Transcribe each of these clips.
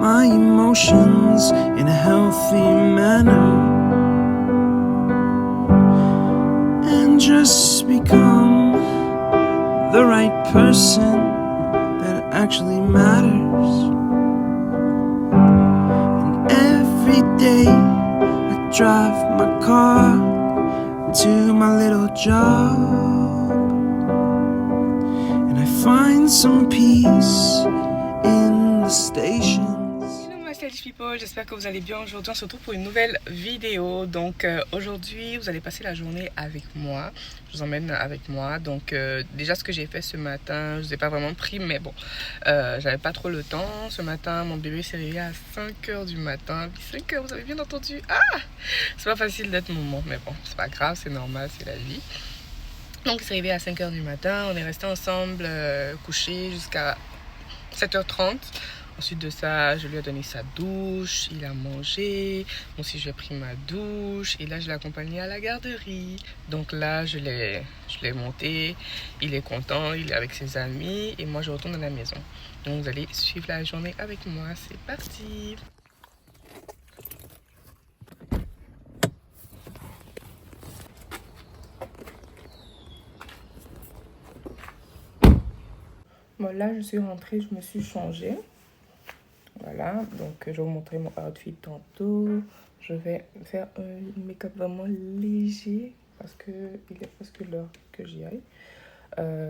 my emotions in a healthy manner and just become the right person that actually matters. And every day I drive my car to my little job and I find some peace in the stations. Hello my stylish people, j'espère que vous allez bien. Aujourd'hui on se retrouve pour une nouvelle vidéo. Donc aujourd'hui vous allez passer la journée avec moi. Je vous emmène avec moi. Donc déjà ce que j'ai fait ce matin, je ne vous ai pas vraiment pris, mais bon, j'avais pas trop le temps. Ce matin mon bébé s'est réveillé à 5h du matin. 5h, vous avez bien entendu. Ah, c'est pas facile d'être maman, mais bon, c'est pas grave, c'est normal, c'est la vie. Donc il s'est réveillé à 5h du matin. On est resté ensemble couchés jusqu'à 7h30. Ensuite de ça, je lui ai donné sa douche, il a mangé. Moi aussi, j'ai pris ma douche. Et là, je l'ai accompagné à la garderie. Donc là, je l'ai monté. Il est content, il est avec ses amis. Et moi, je retourne à la maison. Donc, vous allez suivre la journée avec moi. C'est parti! Bon, là, je suis rentrée, je me suis changée. Voilà, donc je vais vous montrer mon outfit tantôt. Je vais faire un make-up vraiment léger parce que il est presque l'heure que j'y aille.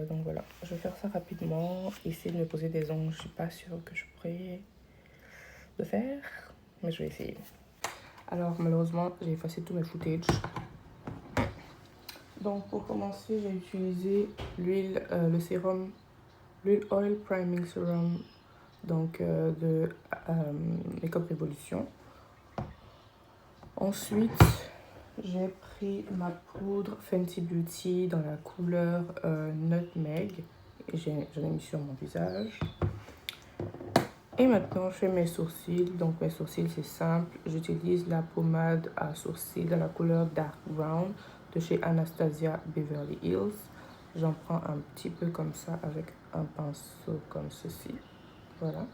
Donc voilà, je vais faire ça rapidement. Essayer de me poser des ongles, je suis pas sûre que je pourrais le faire, mais je vais essayer. Alors malheureusement, j'ai effacé tous mes footage. Donc pour commencer, j'ai utilisé l'huile, le sérum, l'huile Oil Priming Serum. Donc de Makeup Revolution. Ensuite, j'ai pris ma poudre Fenty Beauty dans la couleur Nutmeg. Et j'en ai mis sur mon visage. Et maintenant, je fais mes sourcils. Donc mes sourcils, c'est simple. J'utilise la pommade à sourcils dans la couleur Dark Brown de chez Anastasia Beverly Hills. J'en prends un petit peu comme ça avec un pinceau comme ceci. Voilà.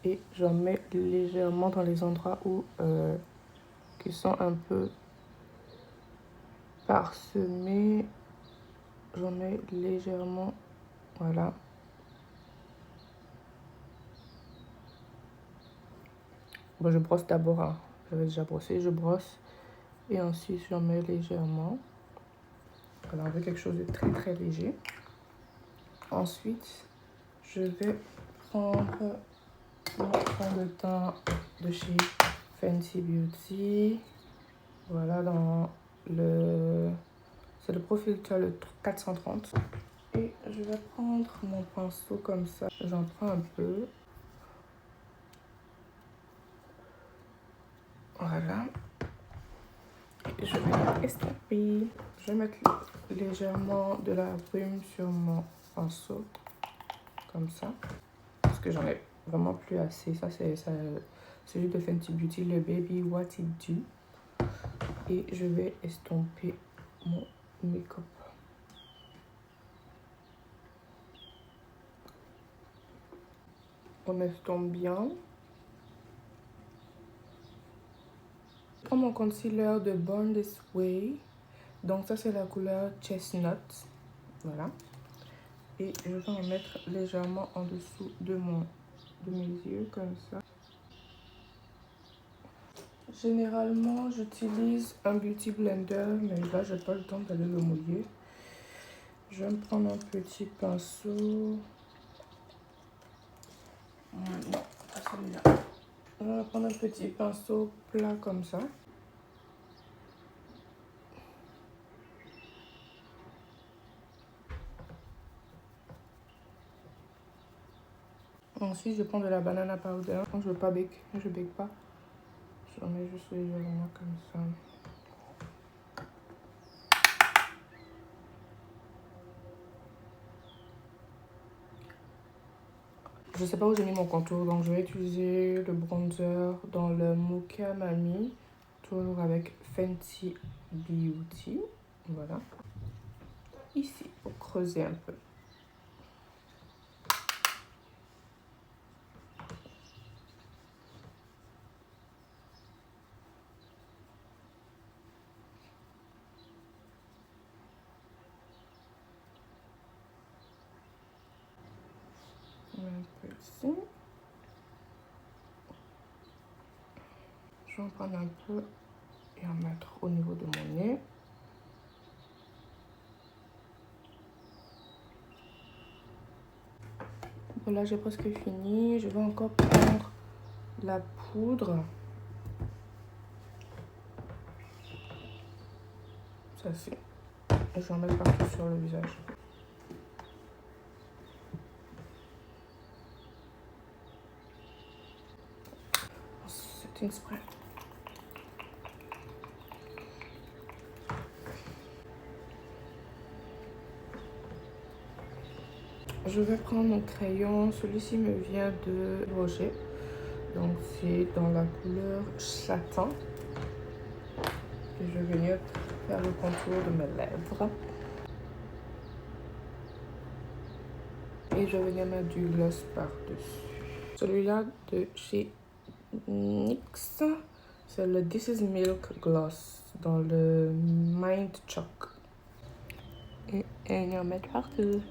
Et j'en mets légèrement dans les endroits où qui sont un peu parsemés. J'en mets légèrement. Voilà. Bon, je brosse d'abord. Hein. J'avais déjà brossé. Je brosse. Et ensuite, j'en mets légèrement. Voilà, on veut quelque chose de très très léger. Ensuite, je vais prendre mon fond de teint de chez Fenty Beauty. Voilà, dans le... C'est le Profil le 430. Et je vais prendre mon pinceau comme ça. J'en prends un peu. Voilà. Et je vais estomper. Je vais mettre légèrement de la brume sur mon pinceau. Comme ça. Parce que j'en ai vraiment plus assez. Ça, c'est celui de Fenty Beauty, le Baby What It Do. Et je vais estomper mon make-up. On estompe bien. Je prends mon concealer de Born This Way. Donc ça, c'est la couleur Chestnut. Voilà. Et je vais en mettre légèrement en dessous de mes yeux, comme ça. Généralement, j'utilise un beauty blender, mais là, j'ai pas le temps d'aller le mouiller. Je vais me prendre un petit pinceau. Non, pas celui-là. Je vais prendre un petit pinceau plat comme ça. Ensuite, je prends de la banana powder. Quand je veux pas bake, je bake pas. J'en mets juste légèrement comme ça. Je sais pas où j'ai mis mon contour, donc je vais utiliser le bronzer dans le Mocha Mami, toujours avec Fenty Beauty. Voilà. Ici, pour creuser un peu. mets un peu ici. Je vais en prendre un peu et en mettre au niveau de mon nez. Voilà, j'ai presque fini. Je vais encore prendre la poudre. Ça c'est. Et je vais en mettre partout sur le visage. Setting spray. Je vais prendre mon crayon. Celui-ci me vient de Roger. Donc c'est dans la couleur châtain. Et je vais venir faire le contour de mes lèvres. Et je vais venir mettre du gloss par-dessus. Celui-là de chez NYX, c'est le This is Milk Gloss dans le Mind Chalk. Et on en met partout.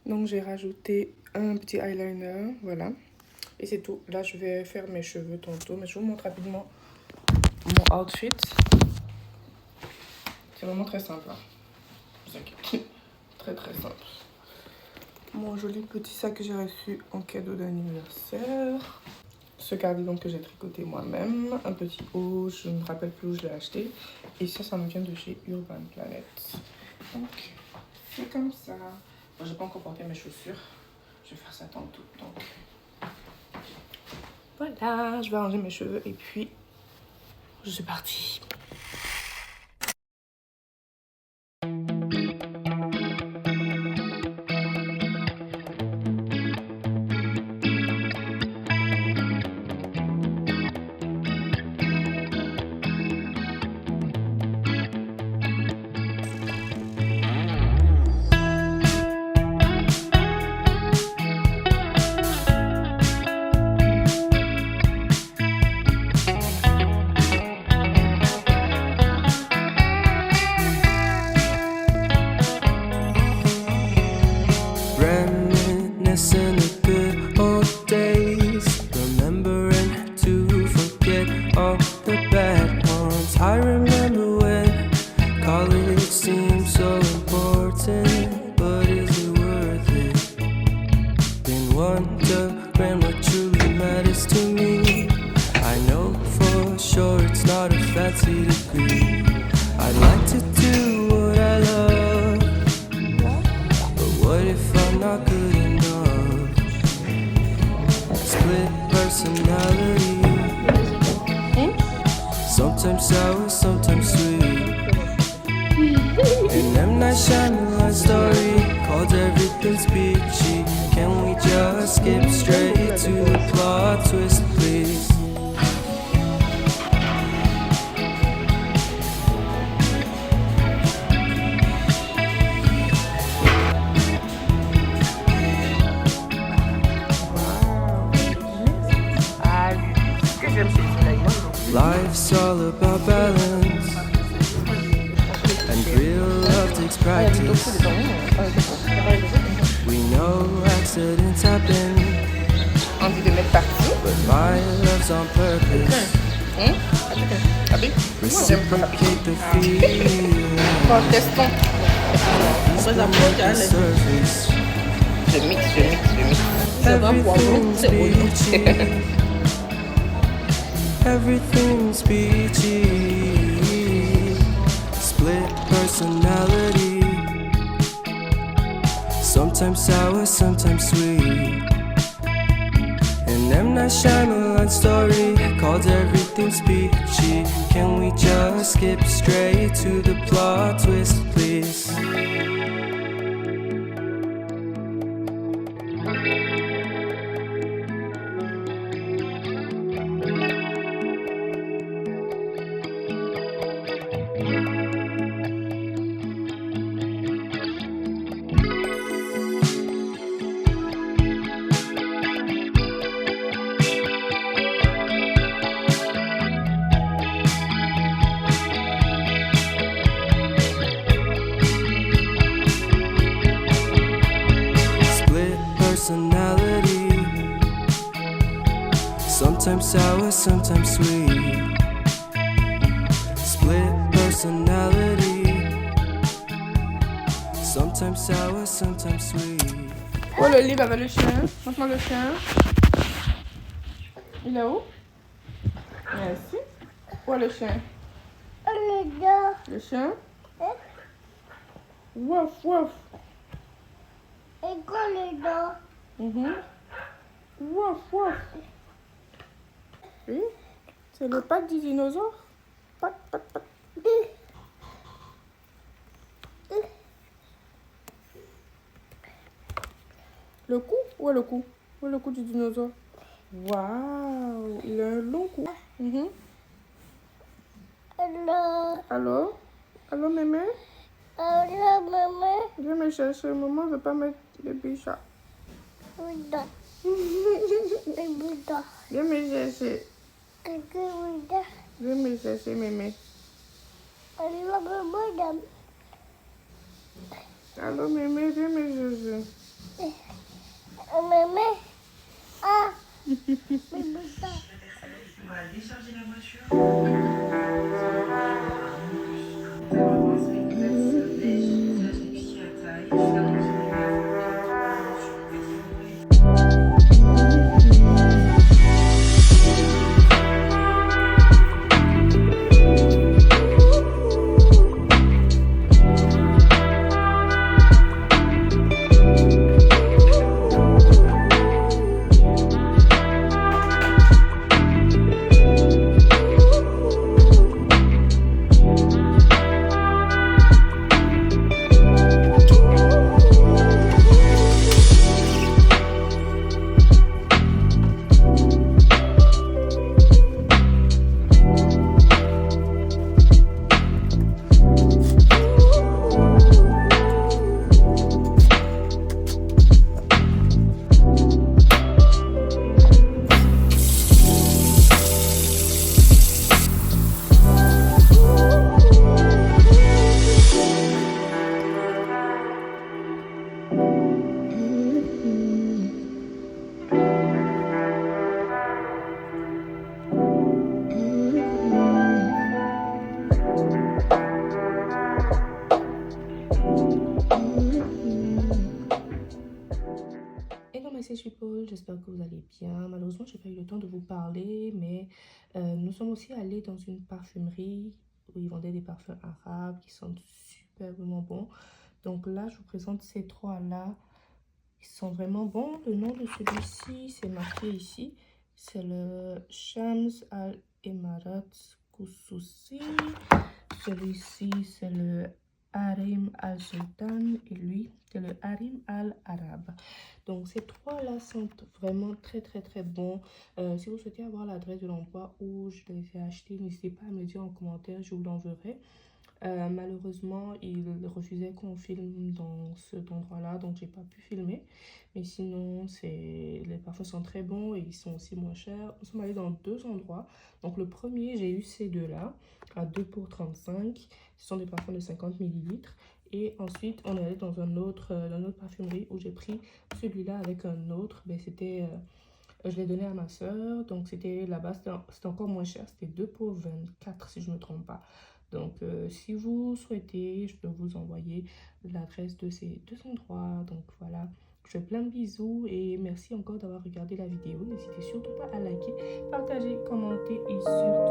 Donc j'ai rajouté un petit eyeliner, voilà. Et c'est tout. Là je vais faire mes cheveux tantôt, mais je vous montre rapidement mon outfit. C'est vraiment très simple, hein. Vous inquiétez. Très très simple. Mon joli petit sac que j'ai reçu en cadeau d'anniversaire. Ce cardigan que j'ai tricoté moi-même. Un petit haut, je ne me rappelle plus où je l'ai acheté. Et ça me vient de chez Urban Planet. Donc c'est comme ça. Moi, j'ai pas encore porté mes chaussures. Je vais faire ça tantôt. Donc voilà, je vais arranger mes cheveux et puis je suis partie. Reminiscing the good old days, remembering to forget all the bad ones. I remember when college seemed so important, but is it worth it? Been wondering what truly matters to me. I know for sure it's not a fancy degree. I'd like to do what I love, but what if I'm not good enough? Split personality, sometimes sour, sometimes sweet. An M. Night Shyamalan story called Everything's Peachy. Can we just skip straight to the plot twist, please? Life's all about balance, and real love takes practice. We know accidents happen, Envie de mettre partout. but my love's on purpose. Reciprocate the feeling. Bon, testons. Surface. Je mixe. C'est pas poivron, c'est oignon. Everything's peachy. Split personality, sometimes sour, sometimes sweet. An M. Night Shyamalan story called Everything's Peachy. Can we just skip straight to the plot twist, please? Sometimes sour, sometimes sweet. Split personality. Sometimes sour, sometimes sweet. Oh, le livre avec le chien. Montre-moi le chien. Il est où? Merci. Où est le chien? Le chien? Wouf, wouf. Wouf, wouf. Oui, c'est le patte du dinosaure. Pat, pat, pat. Le cou? Où est le cou? Où est le cou du dinosaure? Waouh, il a un long cou. Allô? Allô, mémé? Viens me chercher. Maman ne veut pas mettre le bichat. Viens me chercher. Viens me chercher, mémé. Allô, mémé, viens me chercher. On va décharger la voiture. Hello message people, j'espère que vous allez bien. Malheureusement, j'ai pas eu le temps de vous parler, mais nous sommes aussi allés dans une parfumerie où ils vendaient des parfums arabes qui sentent superbement bons. Donc là, je vous présente ces trois-là. Ils sont vraiment bons. Le nom de celui-ci, c'est marqué ici. C'est le Shams Al-Emarat Koussoussi. Celui-ci, c'est le Harim Al-Sultan et lui, c'est le Harim Al-Arabe. Donc ces trois-là sont vraiment très bons. Si vous souhaitez avoir l'adresse de l'endroit où je les ai achetés, n'hésitez pas à me le dire en commentaire, je vous l'enverrai. Malheureusement, il refusait qu'on filme dans cet endroit-là, donc j'ai pas pu filmer. Mais sinon, les parfums sont très bons et ils sont aussi moins chers. Nous sommes allés dans deux endroits. Donc le premier, j'ai eu ces deux-là, à 2 pour 35. Ce sont des parfums de 50 ml. Et ensuite, on est allé dans une autre parfumerie où j'ai pris celui-là avec un autre. Ben, je l'ai donné à ma soeur, donc c'était là-bas, c'était encore moins cher. C'était 2 pour 24 si je ne me trompe pas. Donc, si vous souhaitez, je peux vous envoyer l'adresse de ces deux endroits. Donc, voilà. Je fais plein de bisous et merci encore d'avoir regardé la vidéo. N'hésitez surtout pas à liker, partager, commenter et surtout